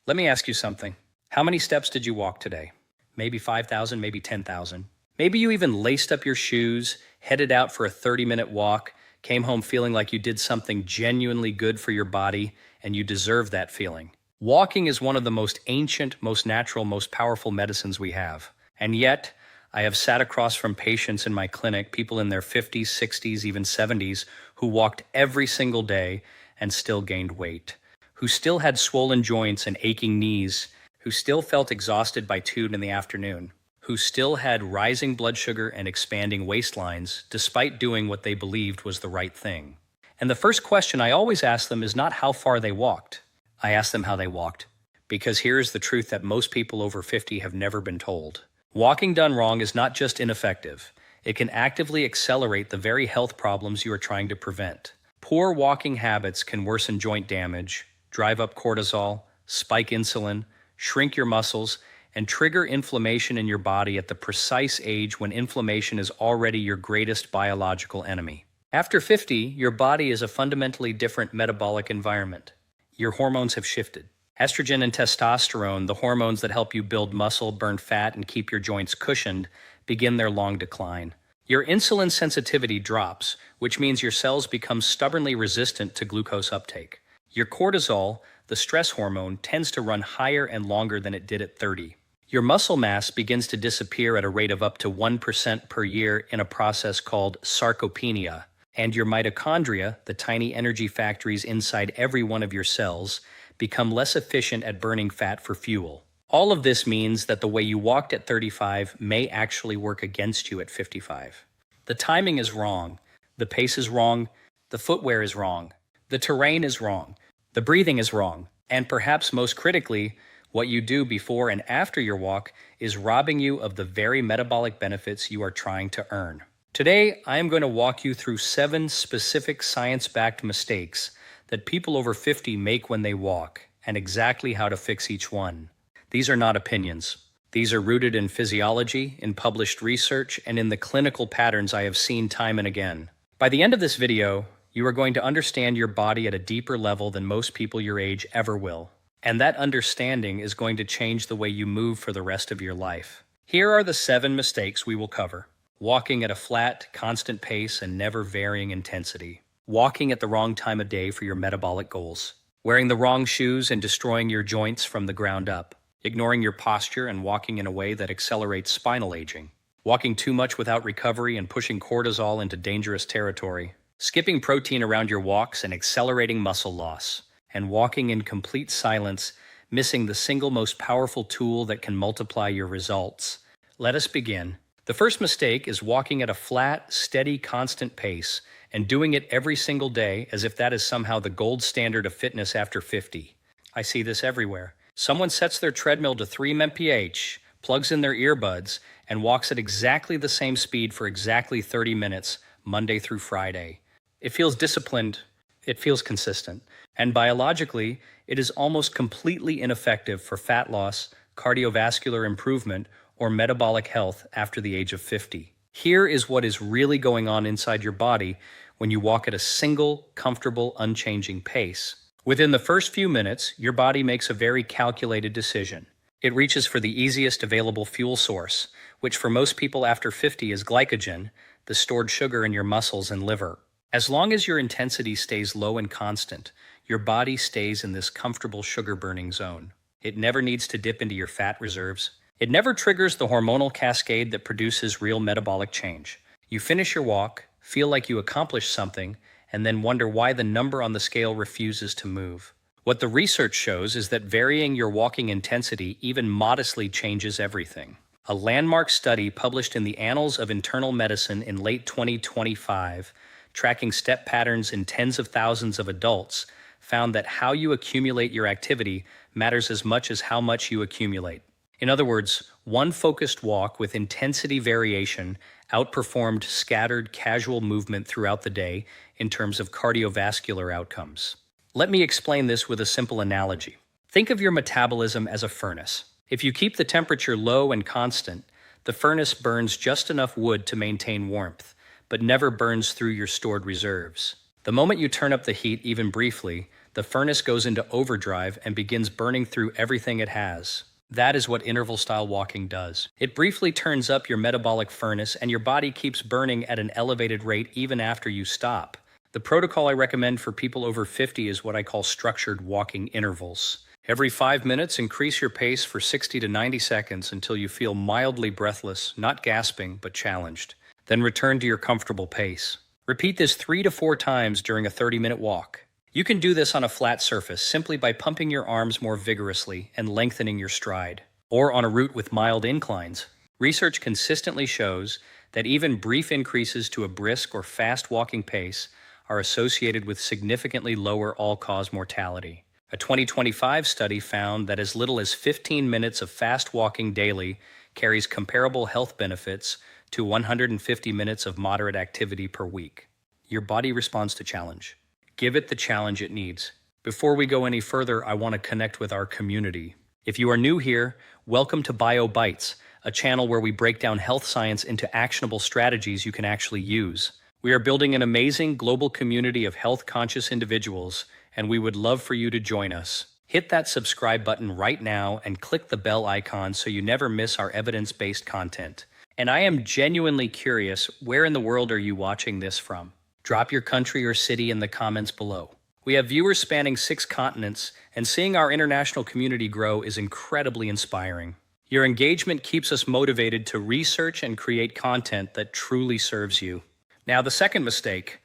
Let me ask you something. How many steps did you walk today? Maybe 5,000, maybe 10,000. Maybe you even laced up your shoes, headed out for a 30-minute walk, came home feeling like you did something genuinely good for your body, and you deserve that feeling. Walking is one of the most ancient, most natural, most powerful medicines we have. And yet, I have sat across from patients in my clinic, people in their 50s, 60s, even 70s, who walked every single day and still gained weight, who still had swollen joints and aching knees, who still felt exhausted by 2 in the afternoon, who still had rising blood sugar and expanding waistlines despite doing what they believed was the right thing. And the first question I always ask them is not how far they walked. I ask them how they walked. Because here's the truth that most people over 50 have never been told. Walking done wrong is not just ineffective. It can actively accelerate the very health problems you are trying to prevent. Poor walking habits can worsen joint damage, drive up cortisol, spike insulin, shrink your muscles, and trigger inflammation in your body at the precise age when inflammation is already your greatest biological enemy. After 50, your body is a fundamentally different metabolic environment. Your hormones have shifted. Estrogen and testosterone, the hormones that help you build muscle, burn fat, and keep your joints cushioned, begin their long decline. Your insulin sensitivity drops, which means your cells become stubbornly resistant to glucose uptake. Your cortisol, the stress hormone, tends to run higher and longer than it did at 30. Your muscle mass begins to disappear at a rate of up to 1% per year in a process called sarcopenia. And your mitochondria, the tiny energy factories inside every one of your cells, become less efficient at burning fat for fuel. All of this means that the way you walked at 35 may actually work against you at 55. The timing is wrong, the pace is wrong, the footwear is wrong, the terrain is wrong, the breathing is wrong, and perhaps most critically, what you do before and after your walk is robbing you of the very metabolic benefits you are trying to earn. Today, I am going to walk you through 7 specific science-backed mistakes that people over 50 make when they walk, and exactly how to fix each one. These are not opinions. These are rooted in physiology, in published research, and in the clinical patterns I have seen time and again. By the end of this video, you are going to understand your body at a deeper level than most people your age ever will. And that understanding is going to change the way you move for the rest of your life. Here are the 7 mistakes we will cover. Walking at a flat, constant pace and never varying intensity. Walking at the wrong time of day for your metabolic goals. Wearing the wrong shoes and destroying your joints from the ground up. Ignoring your posture and walking in a way that accelerates spinal aging. Walking too much without recovery and pushing cortisol into dangerous territory. Skipping protein around your walks and accelerating muscle loss. And walking in complete silence, missing the single most powerful tool that can multiply your results. Let us begin. The first mistake is walking at a flat, steady, constant pace and doing it every single day as if that is somehow the gold standard of fitness after 50. I see this everywhere. Someone sets their treadmill to 3 mph, plugs in their earbuds, and walks at exactly the same speed for exactly 30 minutes, Monday through Friday. It feels disciplined, it feels consistent, and biologically, it is almost completely ineffective for fat loss, cardiovascular improvement, or metabolic health after the age of 50. Here is what is really going on inside your body when you walk at a single, comfortable, unchanging pace. Within the first few minutes, your body makes a very calculated decision. It reaches for the easiest available fuel source, which for most people after 50 is glycogen, the stored sugar in your muscles and liver. As long as your intensity stays low and constant, your body stays in this comfortable sugar-burning zone. It never needs to dip into your fat reserves. It never triggers the hormonal cascade that produces real metabolic change. You finish your walk, feel like you accomplished something, and then wonder why the number on the scale refuses to move. What the research shows is that varying your walking intensity even modestly changes everything. A landmark study published in the Annals of Internal Medicine in late 2025, tracking step patterns in tens of thousands of adults, found that how you accumulate your activity matters as much as how much you accumulate. In other words, one focused walk with intensity variation outperformed scattered casual movement throughout the day in terms of cardiovascular outcomes. Let me explain this with a simple analogy. Think of your metabolism as a furnace. If you keep the temperature low and constant, the furnace burns just enough wood to maintain warmth, but never burns through your stored reserves. The moment you turn up the heat even briefly, The furnace goes into overdrive and begins burning through everything it has. That is what interval-style walking does. It briefly turns up your metabolic furnace and your body keeps burning at an elevated rate even after you stop. The protocol I recommend for people over 50 is what I call structured walking intervals. Every 5 minutes, increase your pace for 60 to 90 seconds until you feel mildly breathless, not gasping, but challenged. Then return to your comfortable pace. Repeat this 3 to 4 times during a 30-minute walk. You can do this on a flat surface simply by pumping your arms more vigorously and lengthening your stride, or on a route with mild inclines. Research consistently shows that even brief increases to a brisk or fast walking pace are associated with significantly lower all-cause mortality. A 2025 study found that as little as 15 minutes of fast walking daily carries comparable health benefits to 150 minutes of moderate activity per week. Your body responds to challenge. Give it the challenge it needs. Before we go any further, I want to connect with our community. If you are new here, welcome to Bio Bites, a channel where we break down health science into actionable strategies you can actually use. We are building an amazing global community of health-conscious individuals, and we would love for you to join us. Hit that subscribe button right now and click the bell icon so you never miss our evidence-based content. And I am genuinely curious, where in the world are you watching this from? Drop your country or city in the comments below. We have viewers spanning 6 continents, and seeing our international community grow is incredibly inspiring. Your engagement keeps us motivated to research and create content that truly serves you. Now, the second mistake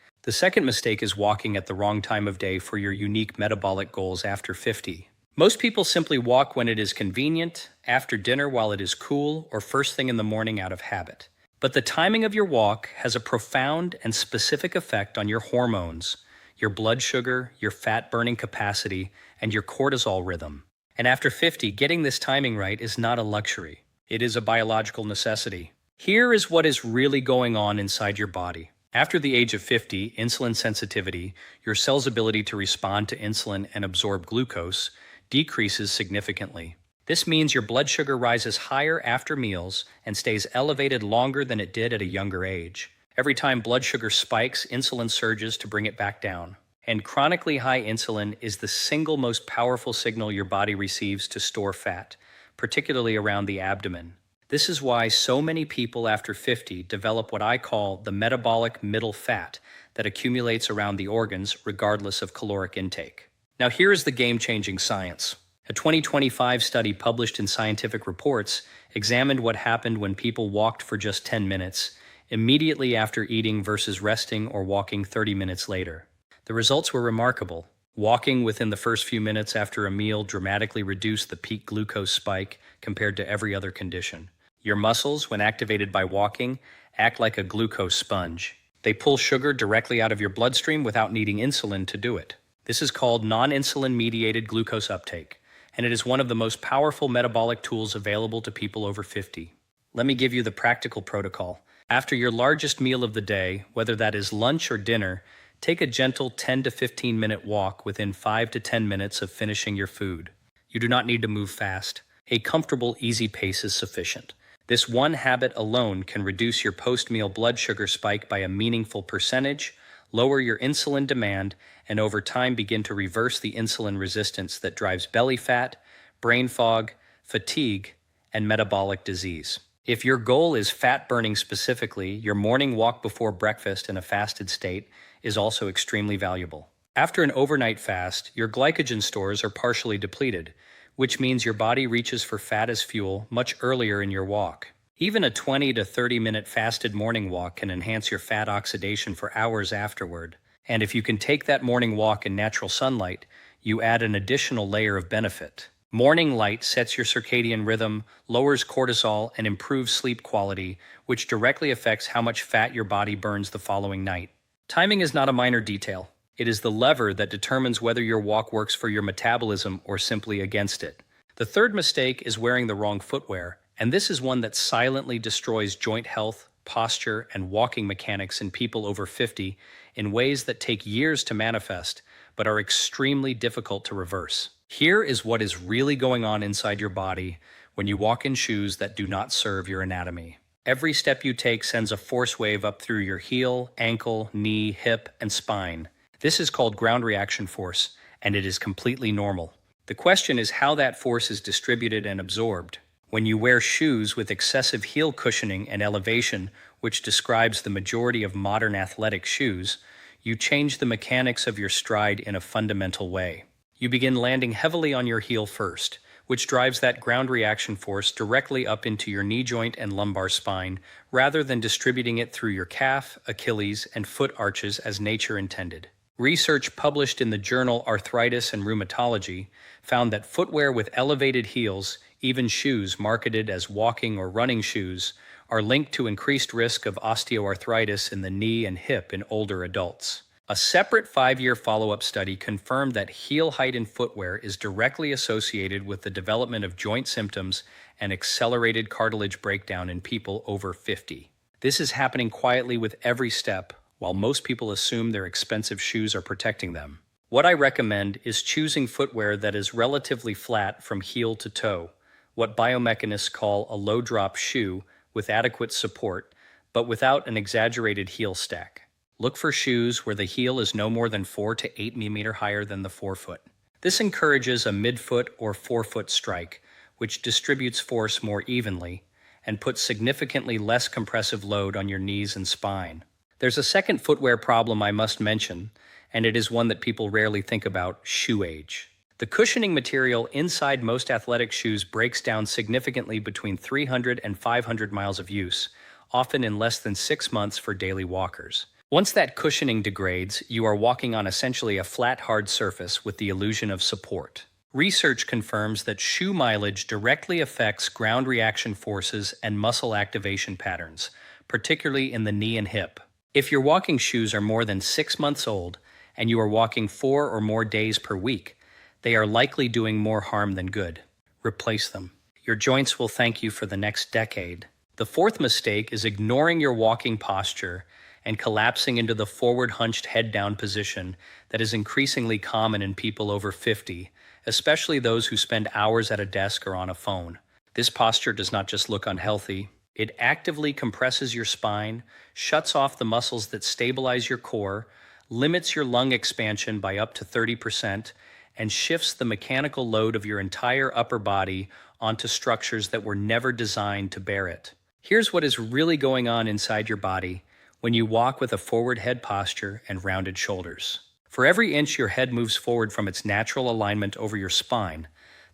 is walking at the wrong time of day for your unique metabolic goals after 50. Most people simply walk when it is convenient, after dinner while it is cool, or first thing in the morning out of habit. But the timing of your walk has a profound and specific effect on your hormones, your blood sugar, your fat-burning capacity, and your cortisol rhythm. And after 50, getting this timing right is not a luxury. It is a biological necessity. Here is what is really going on inside your body. After the age of 50, insulin sensitivity, your cell's ability to respond to insulin and absorb glucose, decreases significantly. This means your blood sugar rises higher after meals and stays elevated longer than it did at a younger age. Every time blood sugar spikes, insulin surges to bring it back down. And chronically high insulin is the single most powerful signal your body receives to store fat, particularly around the abdomen. This is why so many people after 50 develop what I call the metabolic middle fat that accumulates around the organs regardless of caloric intake. Now here is the game-changing science. A 2025 study published in Scientific Reports examined what happened when people walked for just 10 minutes, immediately after eating versus resting or walking 30 minutes later. The results were remarkable. Walking within the first few minutes after a meal dramatically reduced the peak glucose spike compared to every other condition. Your muscles, when activated by walking, act like a glucose sponge. They pull sugar directly out of your bloodstream without needing insulin to do it. This is called non-insulin-mediated glucose uptake, and it is one of the most powerful metabolic tools available to people over 50. Let me give you the practical protocol. After your largest meal of the day, whether that is lunch or dinner, take a gentle 10 to 15 minute walk within 5 to 10 minutes of finishing your food. You do not need to move fast. A comfortable, easy pace is sufficient. This one habit alone can reduce your post-meal blood sugar spike by a meaningful percentage, lower your insulin demand, and over time begin to reverse the insulin resistance that drives belly fat, brain fog, fatigue, and metabolic disease. If your goal is fat burning specifically, your morning walk before breakfast in a fasted state is also extremely valuable. After an overnight fast, your glycogen stores are partially depleted, which means your body reaches for fat as fuel much earlier in your walk. Even a 20 to 30 minute fasted morning walk can enhance your fat oxidation for hours afterward. And if you can take that morning walk in natural sunlight, you add an additional layer of benefit. Morning light sets your circadian rhythm, lowers cortisol, and improves sleep quality, which directly affects how much fat your body burns the following night. Timing is not a minor detail. It is the lever that determines whether your walk works for your metabolism or simply against it. The third mistake is wearing the wrong footwear, and this is one that silently destroys joint health, posture, and walking mechanics in people over 50 in ways that take years to manifest, but are extremely difficult to reverse. Here is what is really going on inside your body when you walk in shoes that do not serve your anatomy. Every step you take sends a force wave up through your heel, ankle, knee, hip, and spine. This is called ground reaction force, and it is completely normal. The question is how that force is distributed and absorbed. When you wear shoes with excessive heel cushioning and elevation, which describes the majority of modern athletic shoes, you change the mechanics of your stride in a fundamental way. You begin landing heavily on your heel first, which drives that ground reaction force directly up into your knee joint and lumbar spine, rather than distributing it through your calf, Achilles, and foot arches as nature intended. Research published in the journal Arthritis and Rheumatology found that footwear with elevated heels, even shoes marketed as walking or running shoes, are linked to increased risk of osteoarthritis in the knee and hip in older adults. A separate 5-year follow-up study confirmed that heel height in footwear is directly associated with the development of joint symptoms and accelerated cartilage breakdown in people over 50. This is happening quietly with every step, while most people assume their expensive shoes are protecting them. What I recommend is choosing footwear that is relatively flat from heel to toe, what biomechanists call a low-drop shoe with adequate support, but without an exaggerated heel stack. Look for shoes where the heel is no more than 4 to 8 mm higher than the forefoot. This encourages a midfoot or forefoot strike, which distributes force more evenly and puts significantly less compressive load on your knees and spine. There's a second footwear problem I must mention, and it is one that people rarely think about: shoe age. The cushioning material inside most athletic shoes breaks down significantly between 300 and 500 miles of use, often in less than 6 months for daily walkers. Once that cushioning degrades, you are walking on essentially a flat, hard surface with the illusion of support. Research confirms that shoe mileage directly affects ground reaction forces and muscle activation patterns, particularly in the knee and hip. If your walking shoes are more than 6 months old and you are walking 4 or more days per week, they are likely doing more harm than good. Replace them. Your joints will thank you for the next decade. The fourth mistake is ignoring your walking posture and collapsing into the forward hunched head-down position that is increasingly common in people over 50, especially those who spend hours at a desk or on a phone. This posture does not just look unhealthy, it actively compresses your spine, shuts off the muscles that stabilize your core, limits your lung expansion by up to 30%, and shifts the mechanical load of your entire upper body onto structures that were never designed to bear it. Here's what is really going on inside your body when you walk with a forward head posture and rounded shoulders. For every inch your head moves forward from its natural alignment over your spine,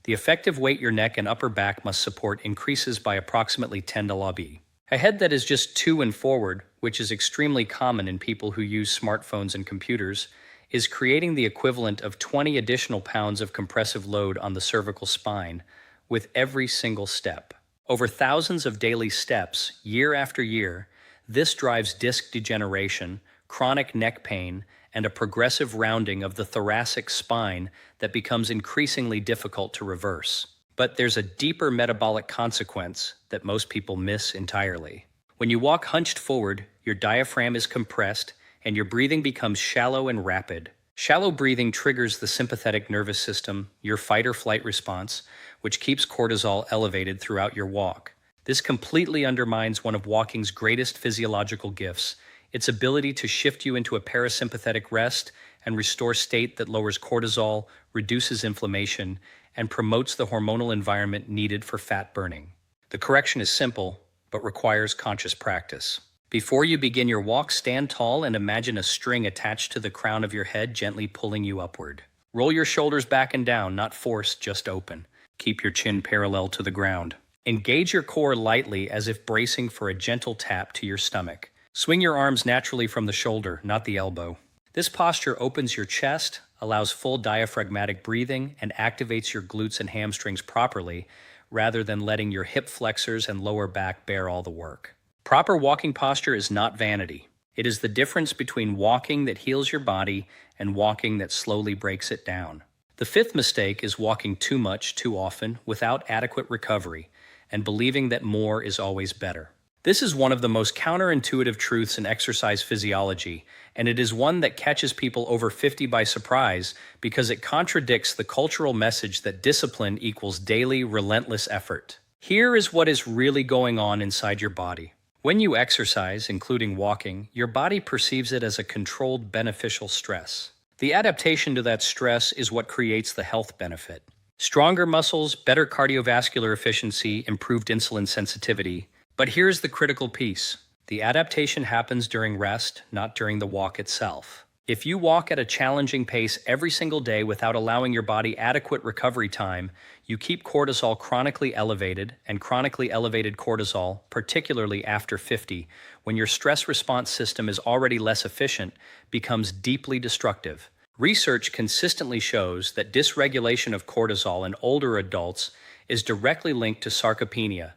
the effective weight your neck and upper back must support increases by approximately 10 to lb. A head that is just to and forward, which is extremely common in people who use smartphones and computers, is creating the equivalent of 20 additional pounds of compressive load on the cervical spine with every single step. Over thousands of daily steps, year after year, this drives disc degeneration, chronic neck pain, and a progressive rounding of the thoracic spine that becomes increasingly difficult to reverse. But there's a deeper metabolic consequence that most people miss entirely. When you walk hunched forward, your diaphragm is compressed and your breathing becomes shallow and rapid. Shallow breathing triggers the sympathetic nervous system, your fight or flight response, which keeps cortisol elevated throughout your walk. This completely undermines one of walking's greatest physiological gifts, its ability to shift you into a parasympathetic rest and restore state that lowers cortisol, reduces inflammation, and promotes the hormonal environment needed for fat burning. The correction is simple, but requires conscious practice. Before you begin your walk, stand tall and imagine a string attached to the crown of your head gently pulling you upward. Roll your shoulders back and down, not forced, just open. Keep your chin parallel to the ground. Engage your core lightly as if bracing for a gentle tap to your stomach. Swing your arms naturally from the shoulder, not the elbow. This posture opens your chest, allows full diaphragmatic breathing, and activates your glutes and hamstrings properly, rather than letting your hip flexors and lower back bear all the work. Proper walking posture is not vanity. It is the difference between walking that heals your body and walking that slowly breaks it down. The fifth mistake is walking too much, too often, without adequate recovery, and believing that more is always better. This is one of the most counterintuitive truths in exercise physiology, and it is one that catches people over 50 by surprise because it contradicts the cultural message that discipline equals daily, relentless effort. Here is what is really going on inside your body. When you exercise, including walking, your body perceives it as a controlled, beneficial stress. The adaptation to that stress is what creates the health benefit. Stronger muscles, better cardiovascular efficiency, improved insulin sensitivity. But here's the critical piece. The adaptation happens during rest, not during the walk itself. If you walk at a challenging pace every single day without allowing your body adequate recovery time, you keep cortisol chronically elevated, and chronically elevated cortisol, particularly after 50, when your stress response system is already less efficient, becomes deeply destructive. Research consistently shows that dysregulation of cortisol in older adults is directly linked to sarcopenia,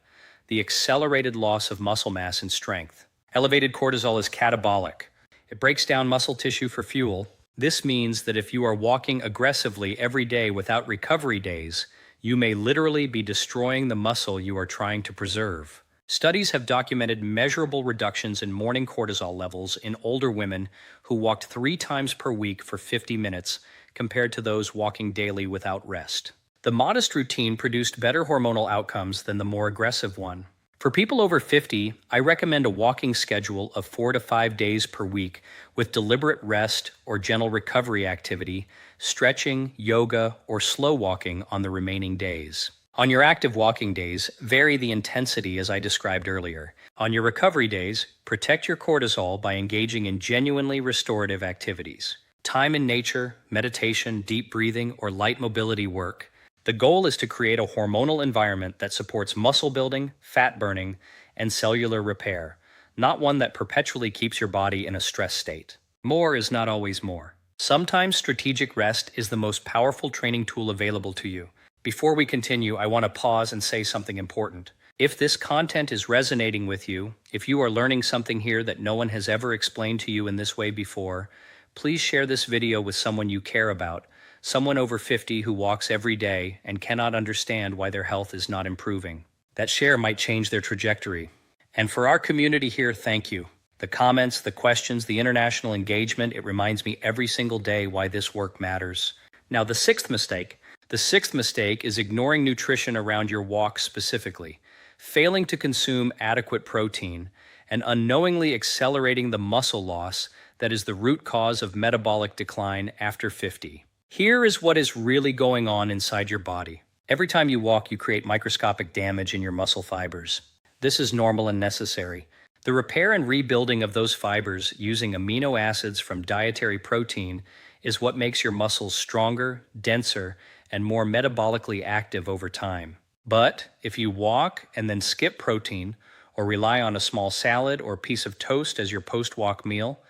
the accelerated loss of muscle mass and strength. Elevated cortisol is catabolic. It breaks down muscle tissue for fuel. This means that if you are walking aggressively every day without recovery days, you may literally be destroying the muscle you are trying to preserve. Studies have documented measurable reductions in morning cortisol levels in older women who walked 3 times per week for 50 minutes compared to those walking daily without rest. The modest routine produced better hormonal outcomes than the more aggressive one. For people over 50, I recommend a walking schedule of 4 to 5 days per week with deliberate rest or gentle recovery activity, stretching, yoga, or slow walking on the remaining days. On your active walking days, vary the intensity as I described earlier. On your recovery days, protect your cortisol by engaging in genuinely restorative activities. Time in nature, meditation, deep breathing, or light mobility work. The goal is to create a hormonal environment that supports muscle building, fat burning, and cellular repair, not one that perpetually keeps your body in a stress state. More is not always more. Sometimes strategic rest is the most powerful training tool available to you. Before we continue, I want to pause and say something important. If this content is resonating with you, if you are learning something here that no one has ever explained to you in this way before, please share this video with someone you care about. Someone over 50 who walks every day and cannot understand why their health is not improving. That share might change their trajectory. And for our community here, thank you. The comments, the questions, the international engagement, it reminds me every single day why this work matters. Now, the sixth mistake is ignoring nutrition around your walk specifically, failing to consume adequate protein, and unknowingly accelerating the muscle loss that is the root cause of metabolic decline after 50. Here is what is really going on inside your body. Every time you walk, you create microscopic damage in your muscle fibers. This is normal and necessary. The repair and rebuilding of those fibers using amino acids from dietary protein is what makes your muscles stronger, denser, and more metabolically active over time. But if you walk and then skip protein, or rely on a small salad or piece of toast as your post-walk meal,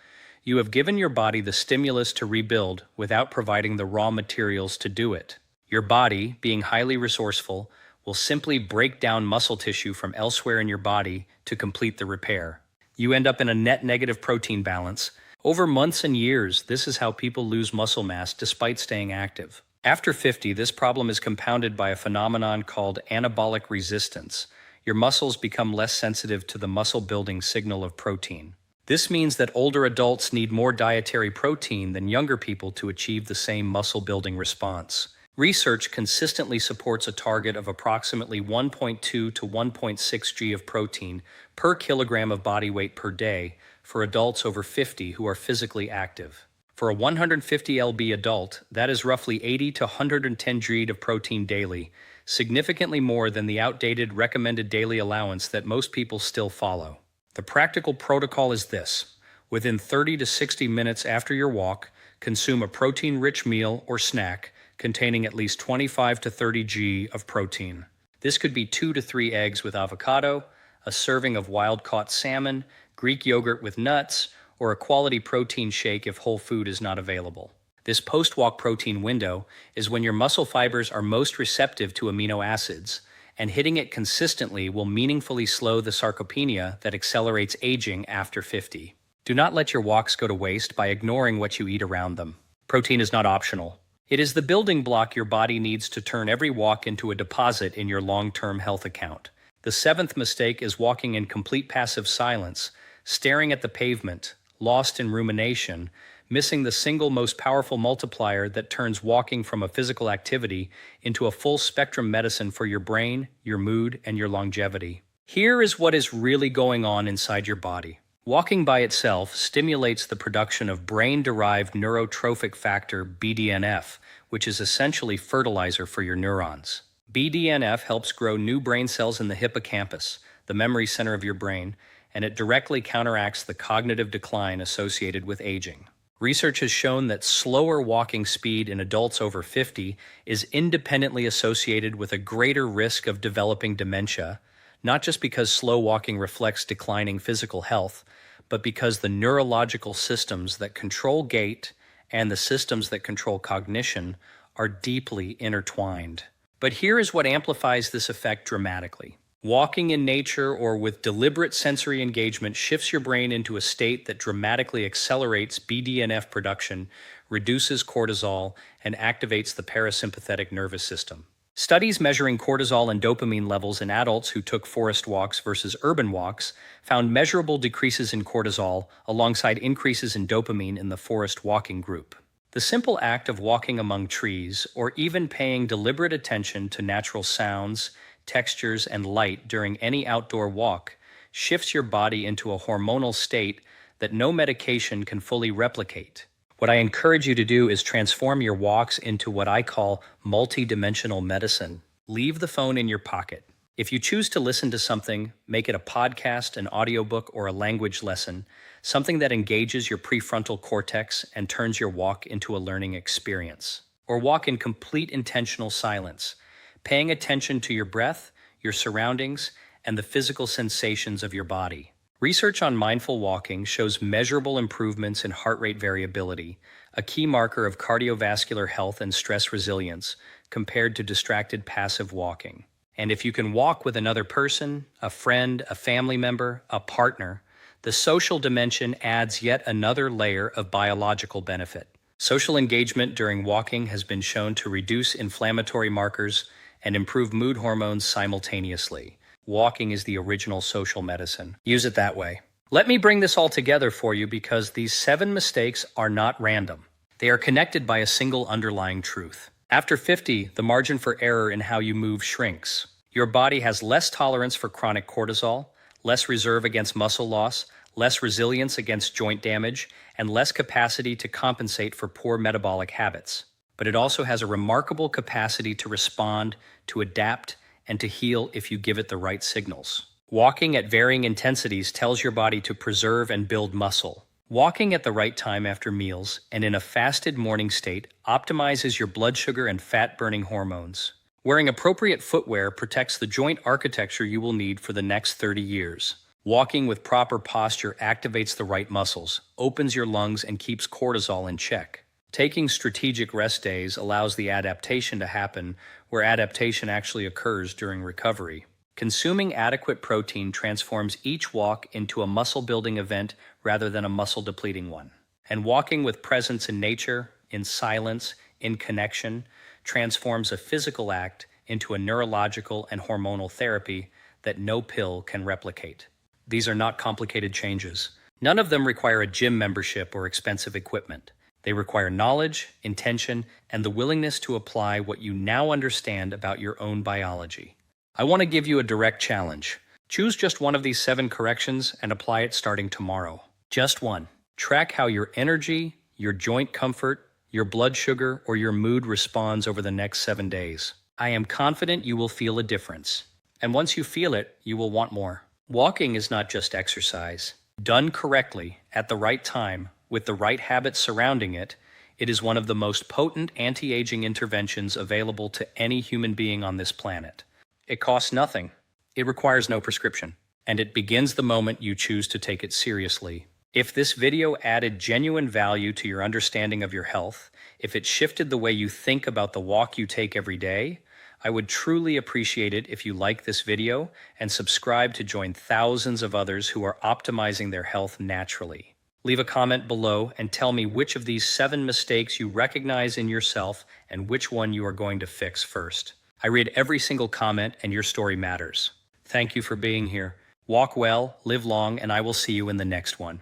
you have given your body the stimulus to rebuild without providing the raw materials to do it. Your body, being highly resourceful, will simply break down muscle tissue from elsewhere in your body to complete the repair. You end up in a net negative protein balance. Over months and years, this is how people lose muscle mass despite staying active. After 50, this problem is compounded by a phenomenon called anabolic resistance. Your muscles become less sensitive to the muscle-building signal of protein. This means that older adults need more dietary protein than younger people to achieve the same muscle-building response. Research consistently supports a target of approximately 1.2 to 1.6 g of protein per kilogram of body weight per day for adults over 50 who are physically active. For a 150 lb adult, that is roughly 80 to 110 g of protein daily, significantly more than the outdated recommended daily allowance that most people still follow. The practical protocol is this. Within 30 to 60 minutes after your walk, consume a protein-rich meal or snack containing at least 25 to 30 g of protein. This could be 2 to 3 eggs with avocado, a serving of wild-caught salmon, Greek yogurt with nuts, or a quality protein shake if whole food is not available. This post-walk protein window is when your muscle fibers are most receptive to amino acids, and hitting it consistently will meaningfully slow the sarcopenia that accelerates aging after 50. Do not let your walks go to waste by ignoring what you eat around them. Protein is not optional. It is the building block your body needs to turn every walk into a deposit in your long-term health account. The seventh mistake is walking in complete passive silence, staring at the pavement, lost in rumination, missing the single most powerful multiplier that turns walking from a physical activity into a full-spectrum medicine for your brain, your mood, and your longevity. Here is what is really going on inside your body. Walking by itself stimulates the production of brain-derived neurotrophic factor BDNF, which is essentially fertilizer for your neurons. BDNF helps grow new brain cells in the hippocampus, the memory center of your brain, and it directly counteracts the cognitive decline associated with aging. Research has shown that slower walking speed in adults over 50 is independently associated with a greater risk of developing dementia, not just because slow walking reflects declining physical health, but because the neurological systems that control gait and the systems that control cognition are deeply intertwined. But here is what amplifies this effect dramatically. Walking in nature or with deliberate sensory engagement shifts your brain into a state that dramatically accelerates BDNF production, reduces cortisol, and activates the parasympathetic nervous system. Studies measuring cortisol and dopamine levels in adults who took forest walks versus urban walks found measurable decreases in cortisol alongside increases in dopamine in the forest walking group. The simple act of walking among trees, or even paying deliberate attention to natural sounds, textures, and light during any outdoor walk, shifts your body into a hormonal state that no medication can fully replicate. What I encourage you to do is transform your walks into what I call multidimensional medicine. Leave the phone in your pocket. If you choose to listen to something, make it a podcast, an audiobook, or a language lesson, something that engages your prefrontal cortex and turns your walk into a learning experience. Or walk in complete intentional silence, paying attention to your breath, your surroundings, and the physical sensations of your body. Research on mindful walking shows measurable improvements in heart rate variability, a key marker of cardiovascular health and stress resilience, compared to distracted passive walking. And if you can walk with another person, a friend, a family member, a partner, the social dimension adds yet another layer of biological benefit. Social engagement during walking has been shown to reduce inflammatory markers and improve mood hormones simultaneously. Walking is the original social medicine. Use it that way. Let me bring this all together for you because these 7 mistakes are not random. They are connected by a single underlying truth. After 50, the margin for error in how you move shrinks. Your body has less tolerance for chronic cortisol, less reserve against muscle loss, less resilience against joint damage, and less capacity to compensate for poor metabolic habits. But it also has a remarkable capacity to respond, to adapt, and to heal if you give it the right signals. Walking at varying intensities tells your body to preserve and build muscle. Walking at the right time after meals and in a fasted morning state optimizes your blood sugar and fat-burning hormones. Wearing appropriate footwear protects the joint architecture you will need for the next 30 years. Walking with proper posture activates the right muscles, opens your lungs, and keeps cortisol in check. Taking strategic rest days allows the adaptation to happen where adaptation actually occurs during recovery. Consuming adequate protein transforms each walk into a muscle-building event rather than a muscle-depleting one. And walking with presence in nature, in silence, in connection, transforms a physical act into a neurological and hormonal therapy that no pill can replicate. These are not complicated changes. None of them require a gym membership or expensive equipment. They require knowledge, intention, and the willingness to apply what you now understand about your own biology. I want to give you a direct challenge. Choose just one of these 7 corrections and apply it starting tomorrow. Just one. Track how your energy, your joint comfort, your blood sugar, or your mood responds over the next 7 days. I am confident you will feel a difference. And once you feel it, you will want more. Walking is not just exercise. Done correctly, at the right time, with the right habits surrounding it, it is one of the most potent anti-aging interventions available to any human being on this planet. It costs nothing. It requires no prescription. And it begins the moment you choose to take it seriously. If this video added genuine value to your understanding of your health, if it shifted the way you think about the walk you take every day, I would truly appreciate it if you like this video and subscribe to join thousands of others who are optimizing their health naturally. Leave a comment below and tell me which of these 7 mistakes you recognize in yourself and which one you are going to fix first. I read every single comment and your story matters. Thank you for being here. Walk well, live long, and I will see you in the next one.